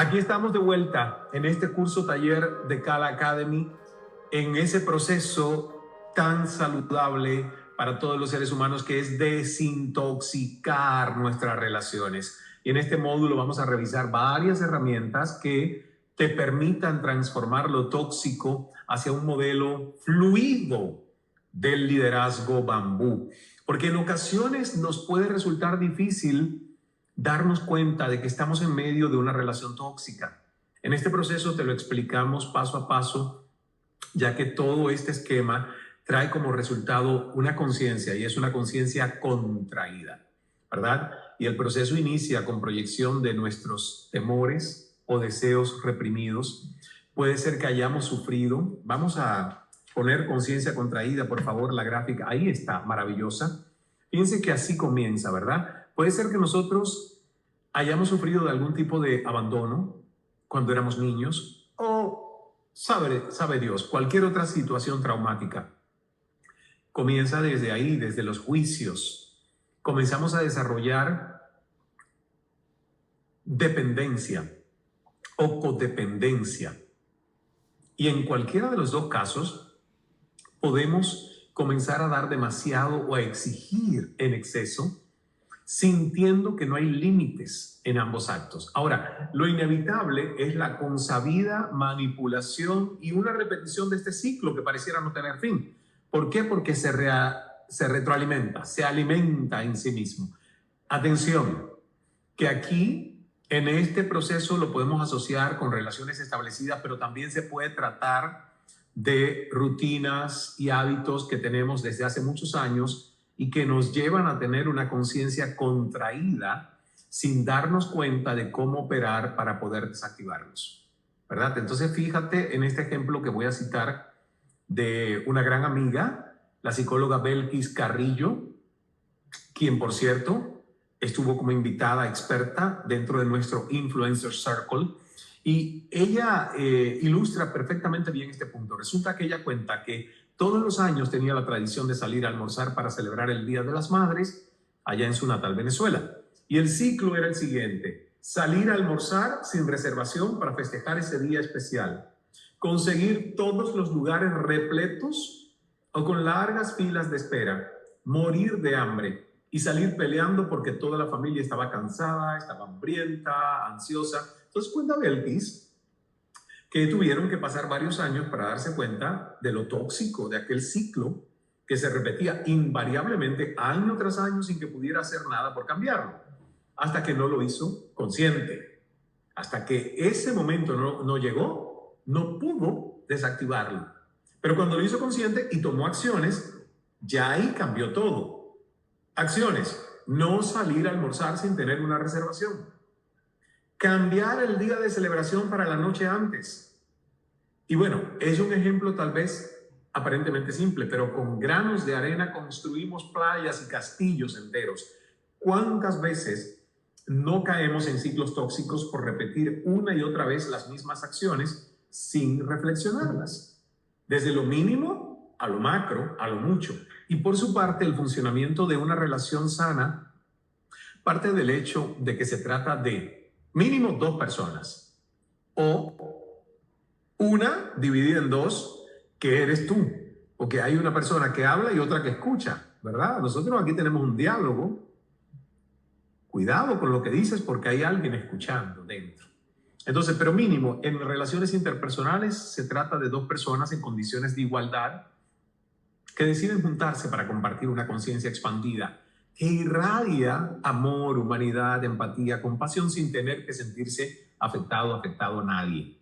Aquí estamos de vuelta en este curso taller de Kala Academy, en ese proceso tan saludable para todos los seres humanos que es desintoxicar nuestras relaciones. Y en este módulo vamos a revisar varias herramientas que te permitan transformar lo tóxico hacia un modelo fluido del liderazgo bambú. Porque en ocasiones nos puede resultar difícil darnos cuenta de que estamos en medio de una relación tóxica. En este proceso te lo explicamos paso a paso, ya que todo este esquema trae como resultado una conciencia, y es una conciencia contraída, ¿verdad? Y el proceso inicia con proyección de nuestros temores o deseos reprimidos. Puede ser que hayamos sufrido. Vamos a poner conciencia contraída, por favor, la gráfica. Ahí está, maravillosa. Fíjense que así comienza, ¿verdad? Puede ser que nosotros hayamos sufrido de algún tipo de abandono cuando éramos niños o, sabe Dios, cualquier otra situación traumática. Comienza desde ahí, desde los juicios. Comenzamos a desarrollar dependencia o codependencia. Y en cualquiera de los dos casos podemos comenzar a dar demasiado o a exigir en exceso, sintiendo que no hay límites en ambos actos. Ahora, lo inevitable es la consabida manipulación y una repetición de este ciclo que pareciera no tener fin. ¿Por qué? Porque se retroalimenta, se alimenta en sí mismo. Atención, que aquí, en este proceso, lo podemos asociar con relaciones establecidas, pero también se puede tratar de rutinas y hábitos que tenemos desde hace muchos años y que nos llevan a tener una conciencia contraída sin darnos cuenta de cómo operar para poder desactivarlos, ¿verdad? Entonces, fíjate en este ejemplo que voy a citar de una gran amiga, la psicóloga Belkis Carrillo, quien, por cierto, estuvo como invitada experta dentro de nuestro Influencer Circle, y ella ilustra perfectamente bien este punto. Resulta que ella cuenta que todos los años tenía la tradición de salir a almorzar para celebrar el Día de las Madres allá en su natal Venezuela. Y el ciclo era el siguiente: salir a almorzar sin reservación para festejar ese día especial, conseguir todos los lugares repletos o con largas filas de espera, morir de hambre y salir peleando porque toda la familia estaba cansada, estaba hambrienta, ansiosa. Entonces cuenta Belkis que tuvieron que pasar varios años para darse cuenta de lo tóxico de aquel ciclo que se repetía invariablemente año tras año sin que pudiera hacer nada por cambiarlo, hasta que no lo hizo consciente. Hasta que ese momento no llegó, no pudo desactivarlo. Pero cuando lo hizo consciente y tomó acciones, ya ahí cambió todo. Acciones: no salir a almorzar sin tener una reservación. Cambiar el día de celebración para la noche antes. Y bueno, es un ejemplo tal vez aparentemente simple, pero con granos de arena construimos playas y castillos enteros. ¿Cuántas veces no caemos en ciclos tóxicos por repetir una y otra vez las mismas acciones sin reflexionarlas? Desde lo mínimo a lo macro, a lo mucho. Y por su parte, el funcionamiento de una relación sana parte del hecho de que se trata de mínimo dos personas, o una dividida en dos, que eres tú, porque hay una persona que habla y otra que escucha, ¿verdad? Nosotros aquí tenemos un diálogo. Cuidado con lo que dices porque hay alguien escuchando dentro. Entonces, pero mínimo, en relaciones interpersonales se trata de dos personas en condiciones de igualdad que deciden juntarse para compartir una conciencia expandida que irradia amor, humanidad, empatía, compasión sin tener que sentirse afectado a nadie.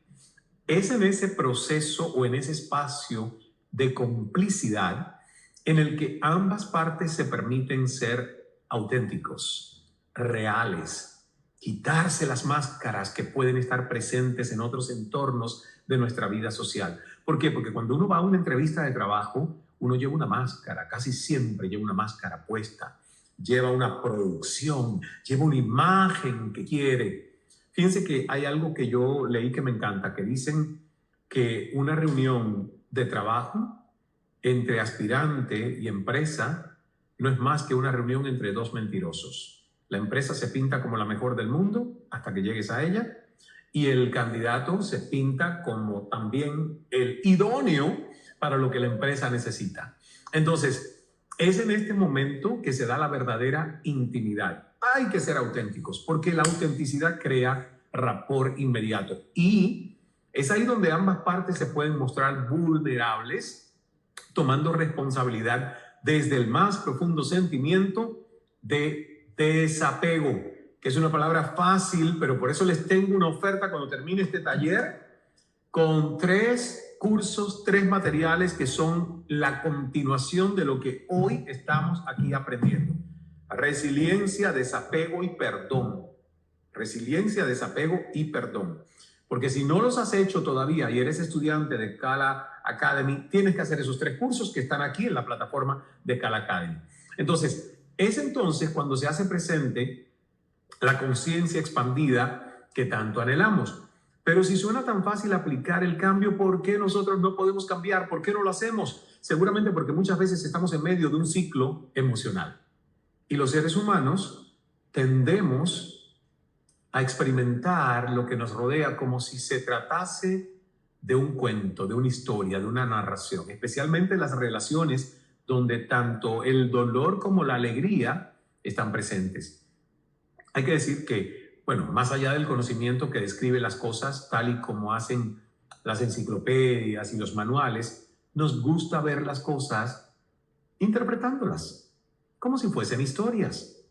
Es en ese proceso o en ese espacio de complicidad en el que ambas partes se permiten ser auténticos, reales, quitarse las máscaras que pueden estar presentes en otros entornos de nuestra vida social. ¿Por qué? Porque cuando uno va a una entrevista de trabajo, uno lleva una máscara, casi siempre lleva una máscara puesta, lleva una producción, lleva una imagen que quiere. Fíjense que hay algo que yo leí que me encanta, que dicen que una reunión de trabajo entre aspirante y empresa no es más que una reunión entre dos mentirosos. La empresa se pinta como la mejor del mundo hasta que llegues a ella, y el candidato se pinta como también el idóneo para lo que la empresa necesita. Entonces, es en este momento que se da la verdadera intimidad. Hay que ser auténticos, porque la autenticidad crea rapport inmediato. Y es ahí donde ambas partes se pueden mostrar vulnerables, tomando responsabilidad desde el más profundo sentimiento de desapego, que es una palabra fácil, pero por eso les tengo una oferta cuando termine este taller con 3 cursos, 3 materiales que son la continuación de lo que hoy estamos aquí aprendiendo. Resiliencia, desapego y perdón. Resiliencia, desapego y perdón. Porque si no los has hecho todavía y eres estudiante de Kala Academy, tienes que hacer esos 3 cursos que están aquí en la plataforma de Kala Academy. Entonces, es entonces cuando se hace presente la conciencia expandida que tanto anhelamos. Pero si suena tan fácil aplicar el cambio, ¿por qué nosotros no podemos cambiar? ¿Por qué no lo hacemos? Seguramente porque muchas veces estamos en medio de un ciclo emocional. Y los seres humanos tendemos a experimentar lo que nos rodea como si se tratase de un cuento, de una historia, de una narración, especialmente las relaciones donde tanto el dolor como la alegría están presentes. Hay que decir que, bueno, más allá del conocimiento que describe las cosas tal y como hacen las enciclopedias y los manuales, nos gusta ver las cosas interpretándolas como si fuesen historias.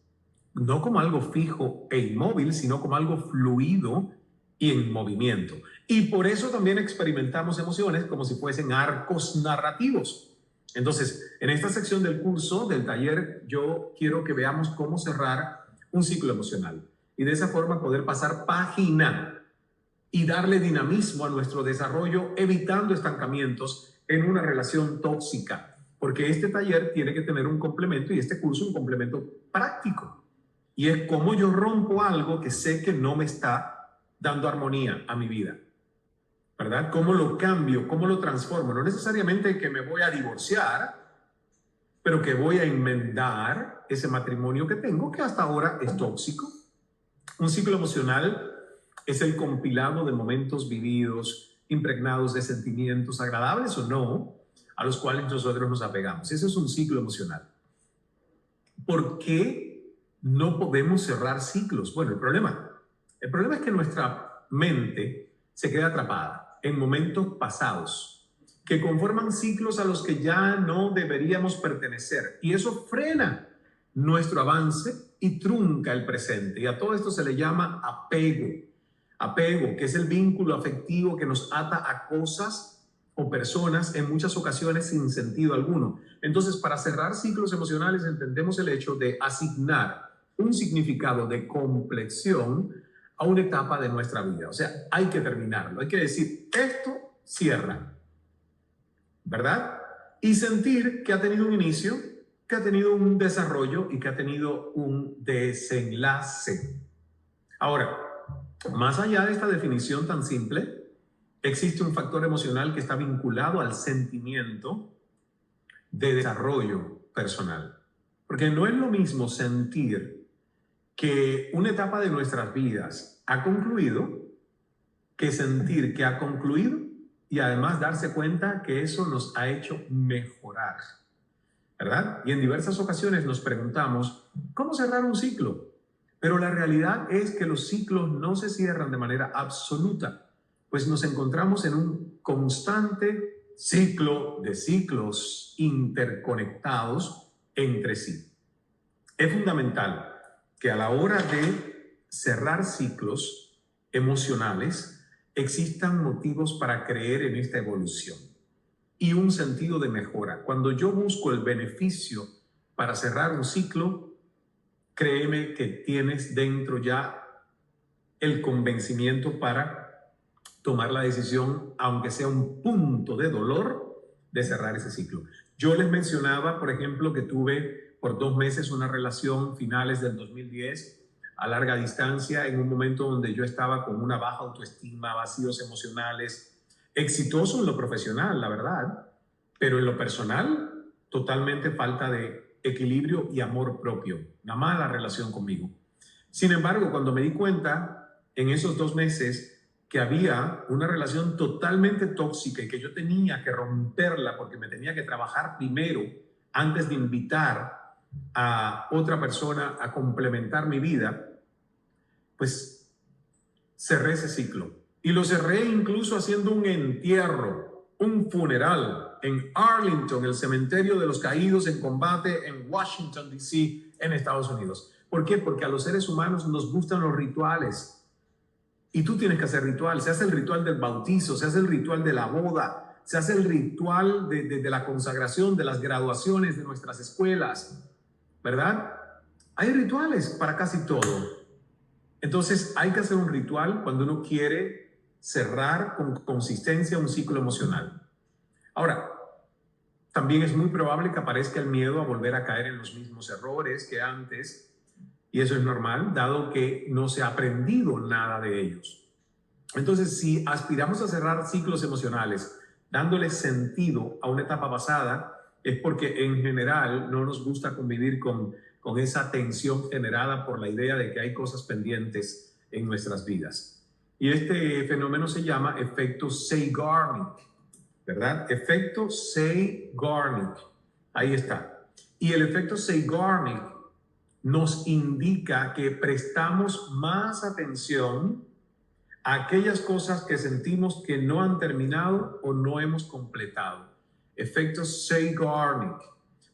No como algo fijo e inmóvil, sino como algo fluido y en movimiento. Y por eso también experimentamos emociones como si fuesen arcos narrativos. Entonces, en esta sección del curso, del taller, yo quiero que veamos cómo cerrar un ciclo emocional y de esa forma poder pasar página y darle dinamismo a nuestro desarrollo, evitando estancamientos en una relación tóxica, porque este taller tiene que tener un complemento y este curso un complemento práctico. Y es como yo rompo algo que sé que no me está dando armonía a mi vida, ¿verdad? ¿Cómo lo cambio? ¿Cómo lo transformo? No necesariamente que me voy a divorciar, pero que voy a enmendar ese matrimonio que tengo que hasta ahora es tóxico. Un ciclo emocional es el compilado de momentos vividos, impregnados de sentimientos agradables o no, a los cuales nosotros nos apegamos. Ese es un ciclo emocional. ¿Por qué no podemos cerrar ciclos? Bueno, el problema es que nuestra mente se queda atrapada en momentos pasados que conforman ciclos a los que ya no deberíamos pertenecer. Y eso frena nuestro avance y trunca el presente. Y a todo esto se le llama apego. Apego, que es el vínculo afectivo que nos ata a cosas o personas en muchas ocasiones sin sentido alguno. Entonces, para cerrar ciclos emocionales entendemos el hecho de asignar un significado de complexión a una etapa de nuestra vida. O sea, hay que terminarlo. Hay que decir, esto cierra, ¿verdad? Y sentir que ha tenido un inicio, que ha tenido un desarrollo y que ha tenido un desenlace. Ahora, más allá de esta definición tan simple, existe un factor emocional que está vinculado al sentimiento de desarrollo personal. Porque no es lo mismo sentir que una etapa de nuestras vidas ha concluido que sentir que ha concluido y además darse cuenta que eso nos ha hecho mejorar, ¿verdad? Y en diversas ocasiones nos preguntamos, ¿cómo cerrar un ciclo? Pero la realidad es que los ciclos no se cierran de manera absoluta, pues nos encontramos en un constante ciclo de ciclos interconectados entre sí. Es fundamental que a la hora de cerrar ciclos emocionales existan motivos para creer en esta evolución y un sentido de mejora. Cuando yo busco el beneficio para cerrar un ciclo, créeme que tienes dentro ya el convencimiento para tomar la decisión, aunque sea un punto de dolor, de cerrar ese ciclo. Yo les mencionaba, por ejemplo, que tuve por 2 meses una relación finales del 2010 a larga distancia, en un momento donde yo estaba con una baja autoestima, vacíos emocionales, exitoso en lo profesional, la verdad, pero en lo personal, totalmente falta de equilibrio y amor propio, una mala relación conmigo. Sin embargo, cuando me di cuenta en esos 2 meses que había una relación totalmente tóxica y que yo tenía que romperla porque me tenía que trabajar primero antes de invitar a otra persona a complementar mi vida, pues cerré ese ciclo. Y lo cerré incluso haciendo un entierro, un funeral en Arlington, el cementerio de los caídos en combate en Washington, D.C., en Estados Unidos. ¿Por qué? Porque a los seres humanos nos gustan los rituales. Y tú tienes que hacer ritual. Se hace el ritual del bautizo, se hace el ritual de la boda, se hace el ritual de la consagración, de las graduaciones de nuestras escuelas, ¿verdad? Hay rituales para casi todo. Entonces hay que hacer un ritual cuando uno quiere cerrar con consistencia un ciclo emocional. Ahora, también es muy probable que aparezca el miedo a volver a caer en los mismos errores que antes, y eso es normal, dado que no se ha aprendido nada de ellos. Entonces, si aspiramos a cerrar ciclos emocionales, dándole sentido a una etapa pasada, es porque en general no nos gusta convivir con esa tensión generada por la idea de que hay cosas pendientes en nuestras vidas. Y este fenómeno se llama efecto Zeigarnik, ¿verdad? Efecto Zeigarnik. Ahí está. Y el efecto Zeigarnik nos indica que prestamos más atención a aquellas cosas que sentimos que no han terminado o no hemos completado. Efecto Zeigarnik.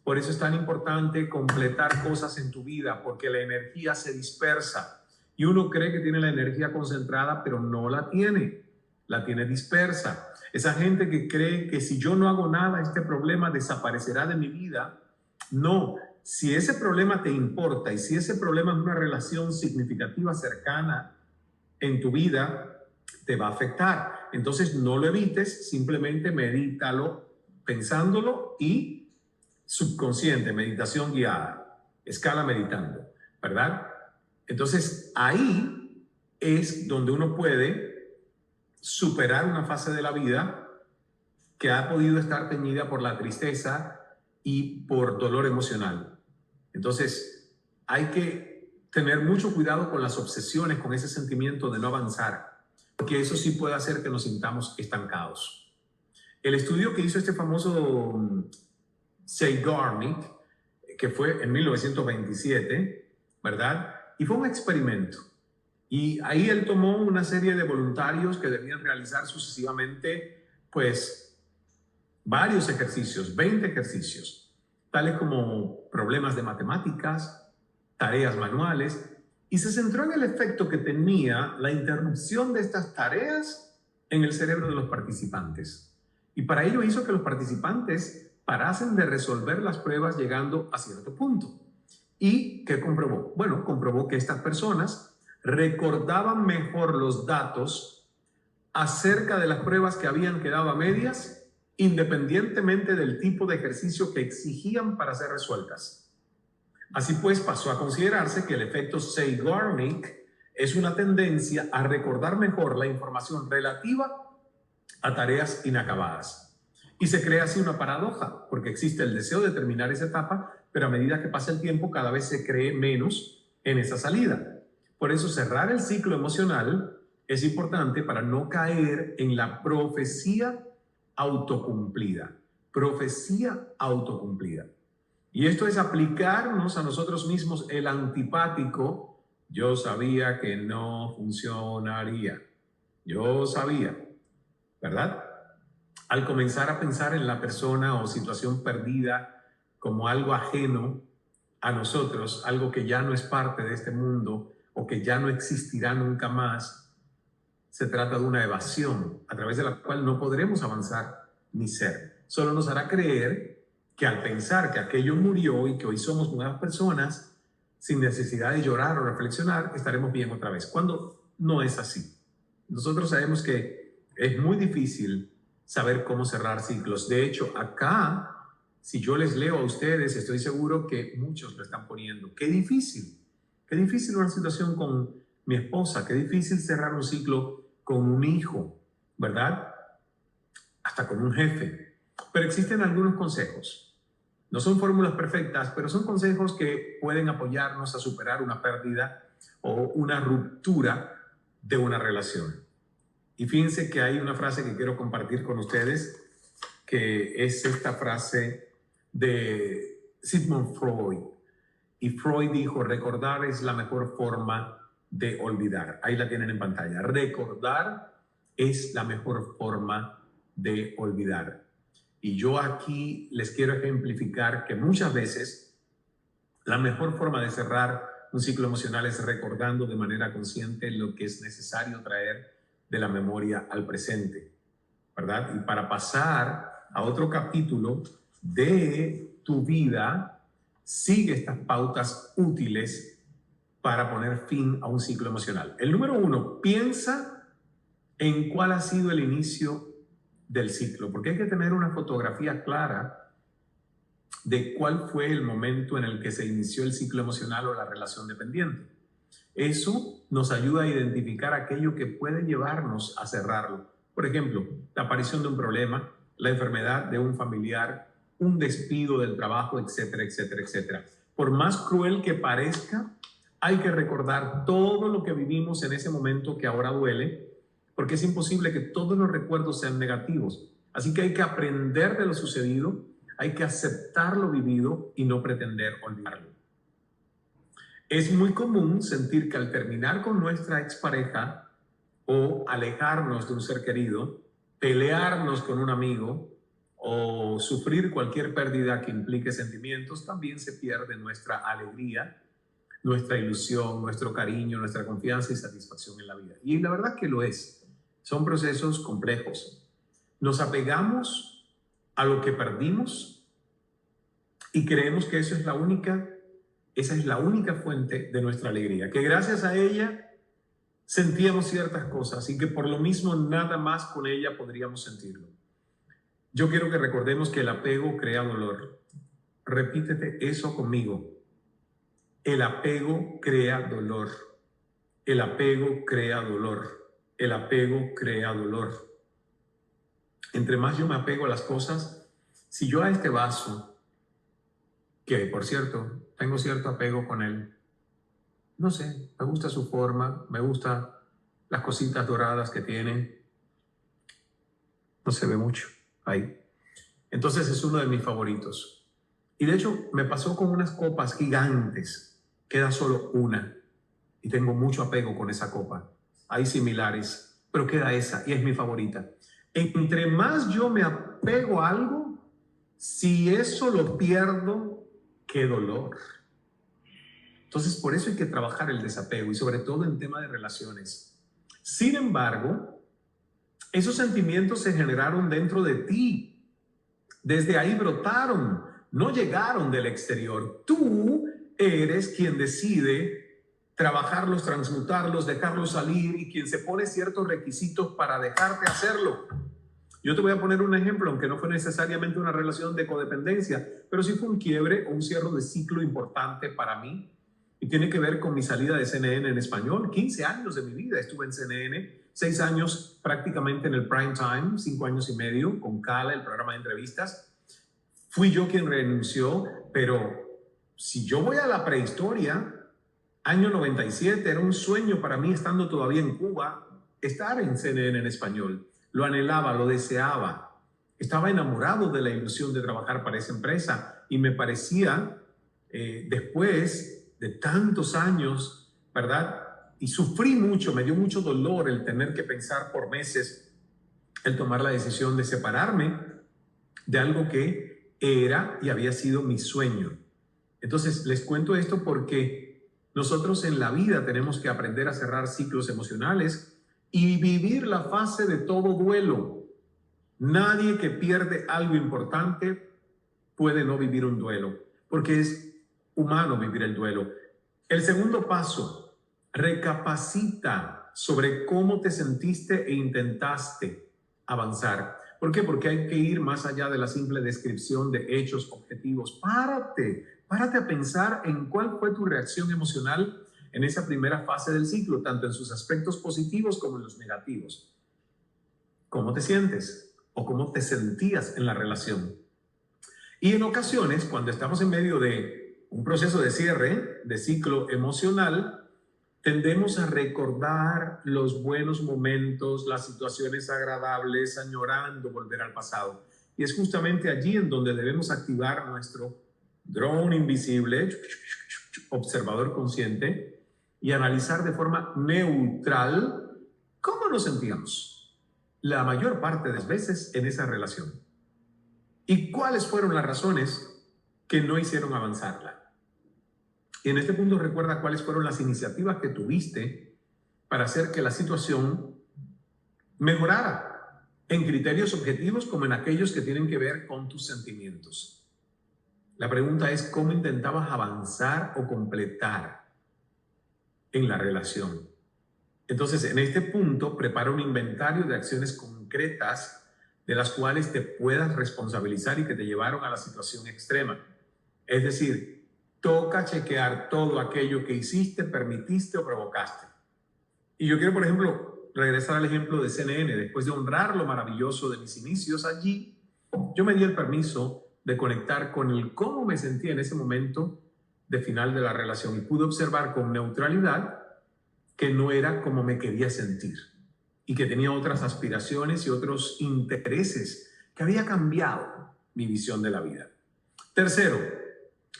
Por eso es tan importante completar cosas en tu vida, porque la energía se dispersa y uno cree que tiene la energía concentrada, pero no la tiene dispersa. Esa gente que cree que si yo no hago nada, este problema desaparecerá de mi vida. No, si ese problema te importa y si ese problema es una relación significativa, cercana en tu vida, te va a afectar. Entonces no lo evites, simplemente medítalo pensándolo y subconsciente, meditación guiada, escala meditando, ¿verdad? Entonces ahí es donde uno puede superar una fase de la vida que ha podido estar teñida por la tristeza y por dolor emocional. Entonces hay que tener mucho cuidado con las obsesiones, con ese sentimiento de no avanzar, porque eso sí puede hacer que nos sintamos estancados. El estudio que hizo este famoso Zeigarnik, que fue en 1927, ¿verdad? Y fue un experimento. Y ahí él tomó una serie de voluntarios que debían realizar sucesivamente, pues, varios ejercicios, 20 ejercicios, tales como problemas de matemáticas, tareas manuales, y se centró en el efecto que tenía la interrupción de estas tareas en el cerebro de los participantes. Y para ello hizo que los participantes parasen de resolver las pruebas llegando a cierto punto. ¿Y qué comprobó? Bueno, comprobó que estas personas recordaban mejor los datos acerca de las pruebas que habían quedado a medias, independientemente del tipo de ejercicio que exigían para ser resueltas. Así pues, pasó a considerarse que el efecto Zeigarnik es una tendencia a recordar mejor la información relativa a tareas inacabadas. Y se crea así una paradoja, porque existe el deseo de terminar esa etapa, pero a medida que pasa el tiempo cada vez se cree menos en esa salida. Por eso cerrar el ciclo emocional es importante para no caer en la profecía autocumplida. Profecía autocumplida. Y esto es aplicarnos a nosotros mismos el antipático. Yo sabía que no funcionaría. Yo sabía, ¿verdad? Al comenzar a pensar en la persona o situación perdida como algo ajeno a nosotros, algo que ya no es parte de este mundo o que ya no existirá nunca más, se trata de una evasión a través de la cual no podremos avanzar ni ser. Solo nos hará creer que al pensar que aquello murió y que hoy somos nuevas personas, sin necesidad de llorar o reflexionar, estaremos bien otra vez, cuando no es así. Nosotros sabemos que es muy difícil saber cómo cerrar ciclos. De hecho, acá, si yo les leo a ustedes, estoy seguro que muchos lo están poniendo. Qué difícil una situación con mi esposa, qué difícil cerrar un ciclo con un hijo, ¿verdad? Hasta con un jefe. Pero existen algunos consejos. No son fórmulas perfectas, pero son consejos que pueden apoyarnos a superar una pérdida o una ruptura de una relación. Y fíjense que hay una frase que quiero compartir con ustedes, que es esta frase de Sigmund Freud. Y Freud dijo, recordar es la mejor forma de olvidar. Ahí la tienen en pantalla. Recordar es la mejor forma de olvidar. Y yo aquí les quiero ejemplificar que muchas veces la mejor forma de cerrar un ciclo emocional es recordando de manera consciente lo que es necesario traer de la memoria al presente, ¿verdad? Y para pasar a otro capítulo de tu vida, sigue estas pautas útiles para poner fin a un ciclo emocional. El número 1, piensa en cuál ha sido el inicio del ciclo, porque hay que tener una fotografía clara de cuál fue el momento en el que se inició el ciclo emocional o la relación dependiente. Eso nos ayuda a identificar aquello que puede llevarnos a cerrarlo. Por ejemplo, la aparición de un problema, la enfermedad de un familiar, un despido del trabajo, etcétera, etcétera, etcétera. Por más cruel que parezca, hay que recordar todo lo que vivimos en ese momento que ahora duele, porque es imposible que todos los recuerdos sean negativos. Así que hay que aprender de lo sucedido, hay que aceptar lo vivido y no pretender olvidarlo. Es muy común sentir que al terminar con nuestra expareja o alejarnos de un ser querido, pelearnos con un amigo o sufrir cualquier pérdida que implique sentimientos, también se pierde nuestra alegría, nuestra ilusión, nuestro cariño, nuestra confianza y satisfacción en la vida. Y la verdad que lo es. Son procesos complejos. Nos apegamos a lo que perdimos y creemos que esa es la única fuente de nuestra alegría, que gracias a ella sentíamos ciertas cosas y que por lo mismo nada más con ella podríamos sentirlo. Yo quiero que recordemos que el apego crea dolor. Repítete eso conmigo. El apego crea dolor. El apego crea dolor. El apego crea dolor. Entre más yo me apego a las cosas, si yo a este vaso, que por cierto, tengo cierto apego con él, no sé, me gusta su forma, me gustan las cositas doradas que tiene, no se ve mucho ahí. Entonces es uno de mis favoritos. Y de hecho me pasó con unas copas gigantes, queda solo una y tengo mucho apego con esa copa. Hay similares, pero queda esa y es mi favorita. Entre más yo me apego a algo, si eso lo pierdo, qué dolor. Entonces, por eso hay que trabajar el desapego y sobre todo en tema de relaciones. Sin embargo, esos sentimientos se generaron dentro de ti. Desde ahí brotaron, no llegaron del exterior. Tú eres quien decide trabajarlos, transmutarlos, dejarlos salir y quien se pone ciertos requisitos para dejarte hacerlo. Yo te voy a poner un ejemplo, aunque no fue necesariamente una relación de codependencia, pero sí fue un quiebre o un cierre de ciclo importante para mí. Y tiene que ver con mi salida de CNN en español. 15 años de mi vida estuve en CNN, 6 años prácticamente en el prime time, 5 años y medio con Cala, el programa de entrevistas. Fui yo quien renunció, pero si yo voy a la prehistoria, año 97, era un sueño para mí, estando todavía en Cuba, estar en CNN en español. Lo anhelaba, lo deseaba. Estaba enamorado de la ilusión de trabajar para esa empresa y me parecía, después de tantos años, ¿verdad? Y sufrí mucho, me dio mucho dolor el tener que pensar por meses, el tomar la decisión de separarme de algo que era y había sido mi sueño. Entonces, les cuento esto porque nosotros en la vida tenemos que aprender a cerrar ciclos emocionales y vivir la fase de todo duelo. Nadie que pierde algo importante puede no vivir un duelo, porque es humano vivir el duelo. El segundo paso, recapacita sobre cómo te sentiste e intentaste avanzar. ¿Por qué? Porque hay que ir más allá de la simple descripción de hechos objetivos. Párate a pensar en cuál fue tu reacción emocional en esa primera fase del ciclo, tanto en sus aspectos positivos como en los negativos. ¿Cómo te sientes? ¿O cómo te sentías en la relación? Y en ocasiones, cuando estamos en medio de un proceso de cierre, de ciclo emocional, Tendemos a recordar los buenos momentos, las situaciones agradables, añorando volver al pasado. Y es justamente allí en donde debemos activar nuestro dron invisible, observador consciente, y analizar de forma neutral cómo nos sentíamos la mayor parte de las veces en esa relación y cuáles fueron las razones que no hicieron avanzarla. Y en este punto recuerda cuáles fueron las iniciativas que tuviste para hacer que la situación mejorara en criterios objetivos como en aquellos que tienen que ver con tus sentimientos. La pregunta es cómo intentabas avanzar o completar en la relación. Entonces, en este punto, prepara un inventario de acciones concretas de las cuales te puedas responsabilizar y que te llevaron a la situación extrema. Es decir, toca chequear todo aquello que hiciste, permitiste o provocaste. Y yo quiero, por ejemplo, regresar al ejemplo de CNN. Después de honrar lo maravilloso de mis inicios allí, yo me di el permiso de conectar con el cómo me sentía en ese momento de final de la relación y pude observar con neutralidad que no era como me quería sentir y que tenía otras aspiraciones y otros intereses, que había cambiado mi visión de la vida. Tercero,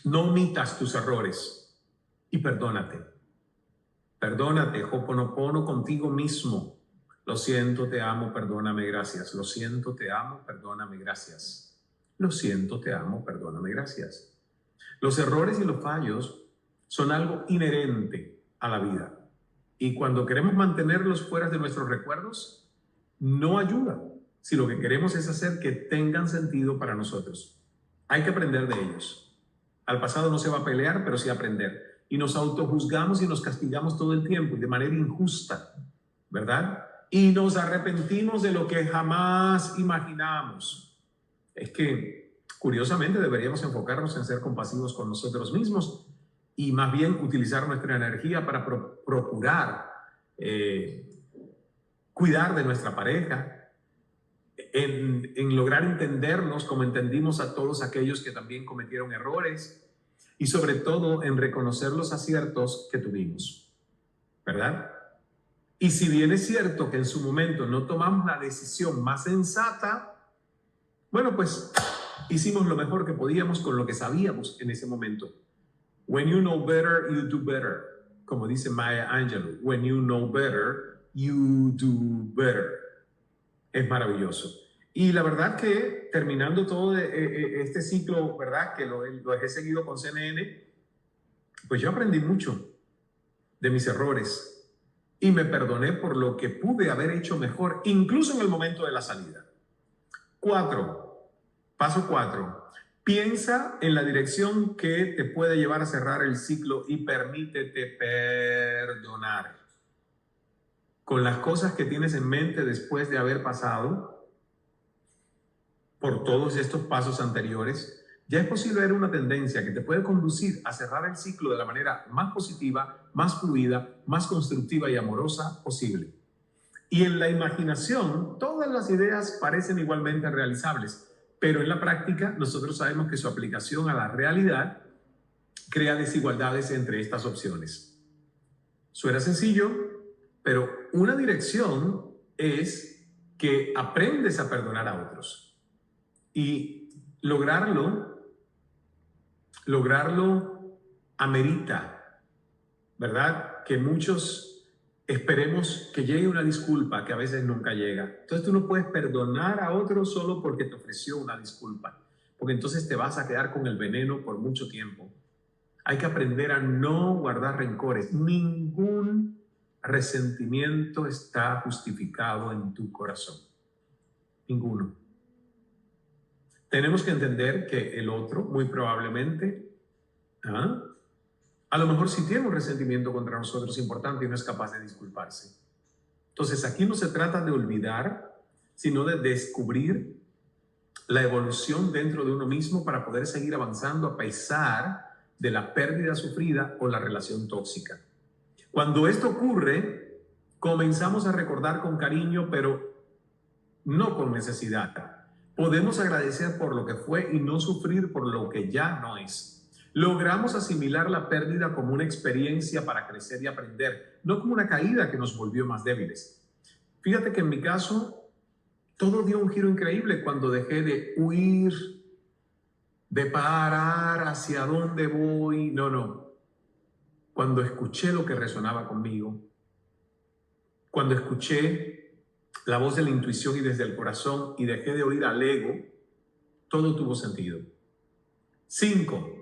no omitas tus errores y perdónate. Perdónate, Ho'oponopono contigo mismo. Lo siento, te amo, perdóname, gracias. Lo siento, te amo, perdóname, gracias. Lo siento, te amo, perdóname, gracias. Los errores y los fallos son algo inherente a la vida. Y cuando queremos mantenerlos fuera de nuestros recuerdos, no ayuda. Si lo que queremos es hacer que tengan sentido para nosotros. Hay que aprender de ellos. Al pasado no se va a pelear, pero sí aprender. Y nos autojuzgamos y nos castigamos todo el tiempo y de manera injusta, ¿verdad? Y nos arrepentimos de lo que jamás imaginamos. Es que, curiosamente, deberíamos enfocarnos en ser compasivos con nosotros mismos y más bien utilizar nuestra energía para procurar cuidar de nuestra pareja, en lograr entendernos como entendimos a todos aquellos que también cometieron errores y sobre todo en reconocer los aciertos que tuvimos, ¿verdad? Y si bien es cierto que en su momento no tomamos la decisión más sensata, bueno, pues hicimos lo mejor que podíamos con lo que sabíamos en ese momento. When you know better, you do better. Como dice Maya Angelou, when you know better, you do better. Es maravilloso. Y la verdad que terminando todo este ciclo, ¿verdad? Que lo he seguido con CNN, pues yo aprendí mucho de mis errores y me perdoné por lo que pude haber hecho mejor, incluso en el momento de la salida. Paso 4. Piensa en la dirección que te puede llevar a cerrar el ciclo y permítete perdonar. Con las cosas que tienes en mente después de haber pasado por todos estos pasos anteriores, ya es posible ver una tendencia que te puede conducir a cerrar el ciclo de la manera más positiva, más fluida, más constructiva y amorosa posible. Y en la imaginación, todas las ideas parecen igualmente realizables, pero en la práctica nosotros sabemos que su aplicación a la realidad crea desigualdades entre estas opciones. Suena sencillo, pero una dirección es que aprendes a perdonar a otros. Y lograrlo amerita, ¿verdad? Que muchos esperemos que llegue una disculpa que a veces nunca llega. Entonces tú no puedes perdonar a otro solo porque te ofreció una disculpa, porque entonces te vas a quedar con el veneno por mucho tiempo. Hay que aprender a no guardar rencores. Ningún resentimiento está justificado en tu corazón. Ninguno. Tenemos que entender que el otro, muy probablemente, a lo mejor sí tiene un resentimiento contra nosotros importante y no es capaz de disculparse. Entonces aquí no se trata de olvidar, sino de descubrir la evolución dentro de uno mismo para poder seguir avanzando a pesar de la pérdida sufrida o la relación tóxica. Cuando esto ocurre, comenzamos a recordar con cariño, pero no con necesidad. Podemos agradecer por lo que fue y no sufrir por lo que ya no es. Logramos asimilar la pérdida como una experiencia para crecer y aprender, no como una caída que nos volvió más débiles. Fíjate que en mi caso, todo dio un giro increíble cuando dejé de huir, de parar hacia dónde voy. No. Cuando escuché lo que resonaba conmigo, cuando escuché la voz de la intuición y desde el corazón y dejé de oír al ego, todo tuvo sentido. 5.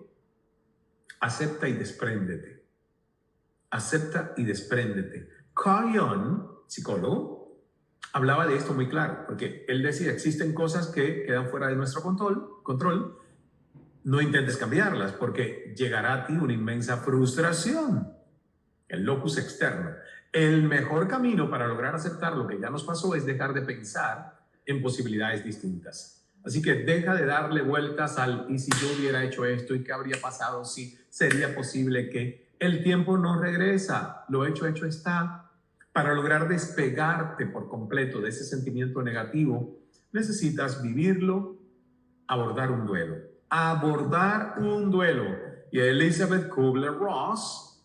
Acepta y despréndete. Acepta y despréndete. Carl Jung, psicólogo, hablaba de esto muy claro, porque él decía, existen cosas que quedan fuera de nuestro control. No intentes cambiarlas, porque llegará a ti una inmensa frustración, el locus externo. El mejor camino para lograr aceptar lo que ya nos pasó es dejar de pensar en posibilidades distintas. Así que deja de darle vueltas al ¿y si yo hubiera hecho esto? ¿Y qué habría pasado si sería posible que? El tiempo no regresa, lo hecho está. Para lograr despegarte por completo de ese sentimiento negativo, necesitas vivirlo, abordar un duelo. Abordar un duelo. Y Elizabeth Kubler-Ross,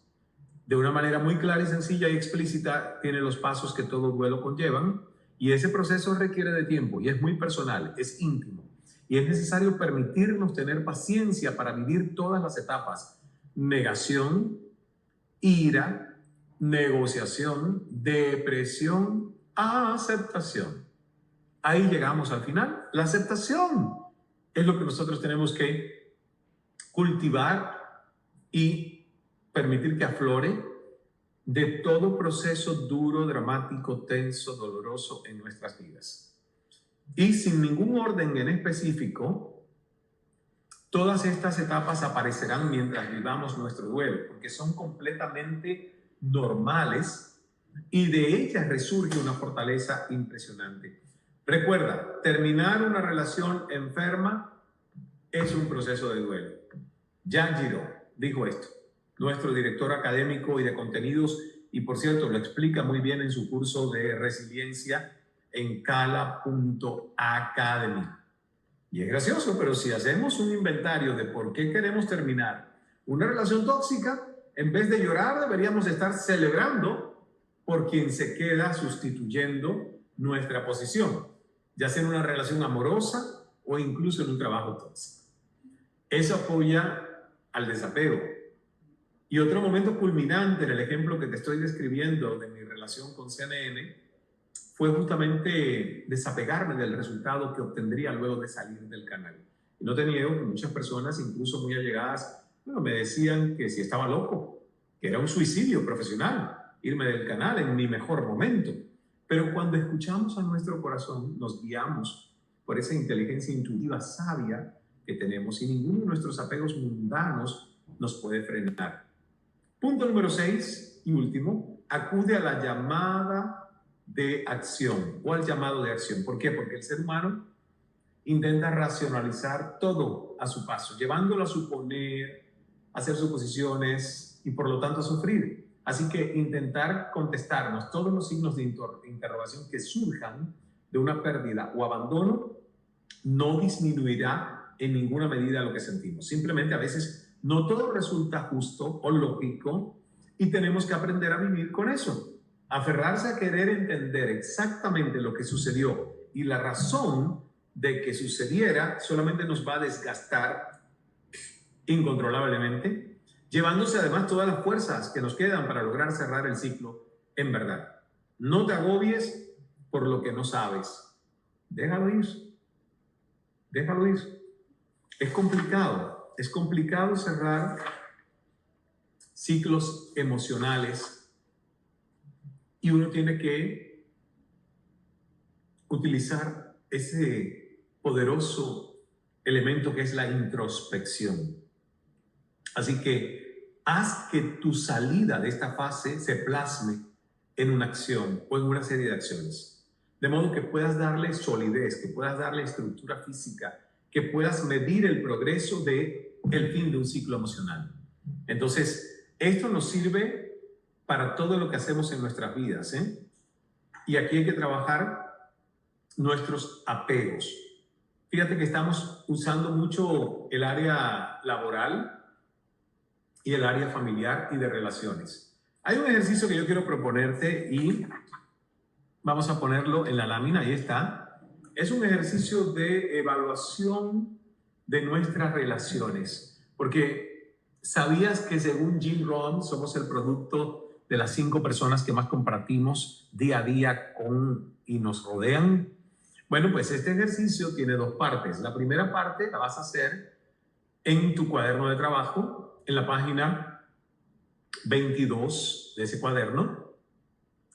de una manera muy clara y sencilla y explícita, tiene los pasos que todo duelo conllevan, y ese proceso requiere de tiempo y es muy personal, es íntimo, y es necesario permitirnos tener paciencia para vivir todas las etapas: negación, ira, negociación, depresión, aceptación. Ahí llegamos al final. La aceptación es lo que nosotros tenemos que cultivar y permitir que aflore de todo proceso duro, dramático, tenso, doloroso en nuestras vidas. Y sin ningún orden en específico, todas estas etapas aparecerán mientras vivamos nuestro duelo, porque son completamente normales y de ellas resurge una fortaleza impresionante. Recuerda, terminar una relación enferma es un proceso de duelo. Jean Giraud dijo esto, nuestro director académico y de contenidos, y por cierto lo explica muy bien en su curso de resiliencia en cala.academy. Y es gracioso, pero si hacemos un inventario de por qué queremos terminar una relación tóxica, en vez de llorar deberíamos estar celebrando por quien se queda sustituyendo nuestra posición, ya sea en una relación amorosa o incluso en un trabajo tóxico. Eso apoya al desapego. Y otro momento culminante en el ejemplo que te estoy describiendo de mi relación con CNN fue justamente desapegarme del resultado que obtendría luego de salir del canal. Y no te niego que muchas personas, incluso muy allegadas, me decían que si estaba loco, que era un suicidio profesional, irme del canal en mi mejor momento. Pero cuando escuchamos a nuestro corazón, nos guiamos por esa inteligencia intuitiva sabia que tenemos, y ninguno de nuestros apegos mundanos nos puede frenar. Punto número 6 y último, acude a la llamada de acción o al llamado de acción. ¿Por qué? Porque el ser humano intenta racionalizar todo a su paso, llevándolo a suponer, a hacer suposiciones y por lo tanto a sufrir. Así que intentar contestarnos todos los signos de interrogación que surjan de una pérdida o abandono no disminuirá en ninguna medida lo que sentimos. Simplemente a veces no todo resulta justo o lógico y tenemos que aprender a vivir con eso. Aferrarse a querer entender exactamente lo que sucedió y la razón de que sucediera solamente nos va a desgastar incontrolablemente, llevándose además todas las fuerzas que nos quedan para lograr cerrar el ciclo en verdad. No te agobies por lo que no sabes. Déjalo ir. Déjalo ir. Es complicado cerrar ciclos emocionales y uno tiene que utilizar ese poderoso elemento que es la introspección. Así que haz que tu salida de esta fase se plasme en una acción o en una serie de acciones, de modo que puedas darle solidez, que puedas darle estructura física, que puedas medir el progreso del fin de un ciclo emocional. Entonces, esto nos sirve para todo lo que hacemos en nuestras vidas, ¿eh? Y aquí hay que trabajar nuestros apegos. Fíjate que estamos usando mucho el área laboral y el área familiar y de relaciones. Hay un ejercicio que yo quiero proponerte y vamos a ponerlo en la lámina, ahí está. Es un ejercicio de evaluación de nuestras relaciones, porque ¿sabías que según Jim Rohn somos el producto de las 5 personas que más compartimos día a día con y nos rodean? Bueno, pues este ejercicio tiene 2 partes. La primera parte la vas a hacer en tu cuaderno de trabajo, en la página 22 de ese cuaderno.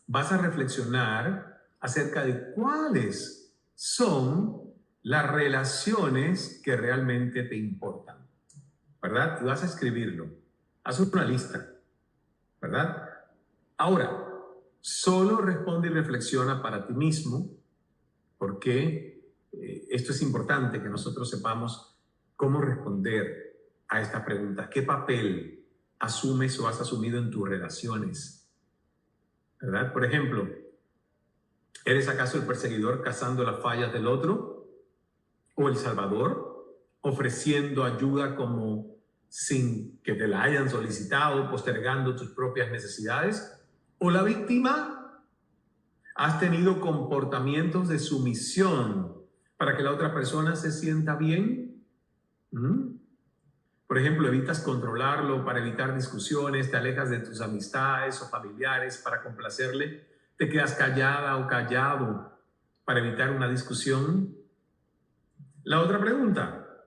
Vas a reflexionar acerca de cuáles son las relaciones que realmente te importan, ¿verdad? Y vas a escribirlo. Haz una lista, ¿verdad? Ahora, solo responde y reflexiona para ti mismo, porque esto es importante que nosotros sepamos cómo responder a estas preguntas. ¿Qué papel asumes o has asumido en tus relaciones? ¿Verdad? Por ejemplo, ¿eres acaso el perseguidor cazando las fallas del otro? ¿O el salvador, ofreciendo ayuda como sin que te la hayan solicitado, postergando tus propias necesidades? ¿O la víctima? ¿Has tenido comportamientos de sumisión para que la otra persona se sienta bien? Por ejemplo, evitas controlarlo para evitar discusiones, te alejas de tus amistades o familiares para complacerle, te quedas callada o callado para evitar una discusión. La otra pregunta,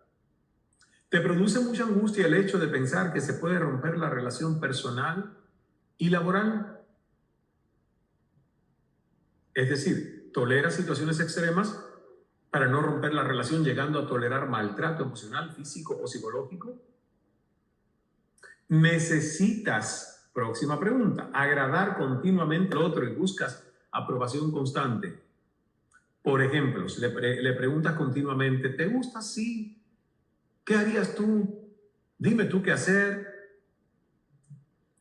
¿te produce mucha angustia el hecho de pensar que se puede romper la relación personal y laboral? Es decir, ¿toleras situaciones extremas para no romper la relación, llegando a tolerar maltrato emocional, físico o psicológico? ¿Necesitas, próxima pregunta, agradar continuamente al otro y buscas aprobación constante? Por ejemplo, si le preguntas continuamente, ¿te gusta así? ¿Qué harías tú? Dime tú qué hacer.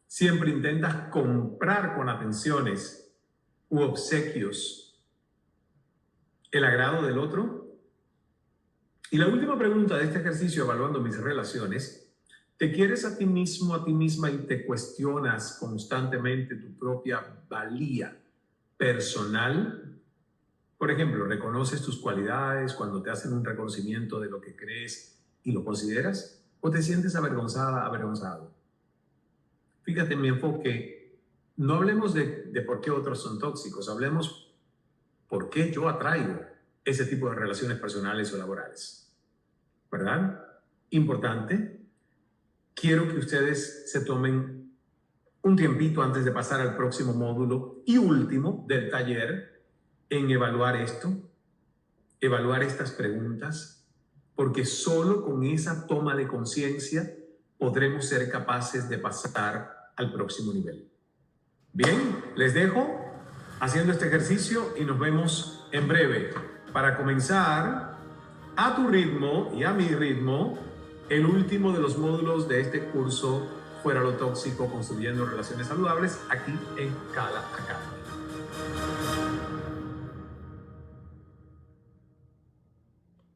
Siempre intentas comprar con atenciones u obsequios el agrado del otro. Y la última pregunta de este ejercicio, evaluando mis relaciones, ¿te quieres a ti mismo, a ti misma y te cuestionas constantemente tu propia valía personal? Por ejemplo, ¿reconoces tus cualidades cuando te hacen un reconocimiento de lo que crees y lo consideras? ¿O te sientes avergonzada, avergonzado? Fíjate en mi enfoque. No hablemos de por qué otros son tóxicos, hablemos por qué yo atraigo ese tipo de relaciones personales o laborales. ¿Verdad? Importante. Quiero que ustedes se tomen un tiempito antes de pasar al próximo módulo y último del taller en evaluar esto, evaluar estas preguntas, porque solo con esa toma de conciencia podremos ser capaces de pasar al próximo nivel. Bien, les dejo haciendo este ejercicio y nos vemos en breve para comenzar a tu ritmo y a mi ritmo el último de los módulos de este curso Fuera lo Tóxico, construyendo relaciones saludables, aquí en Kala Academy.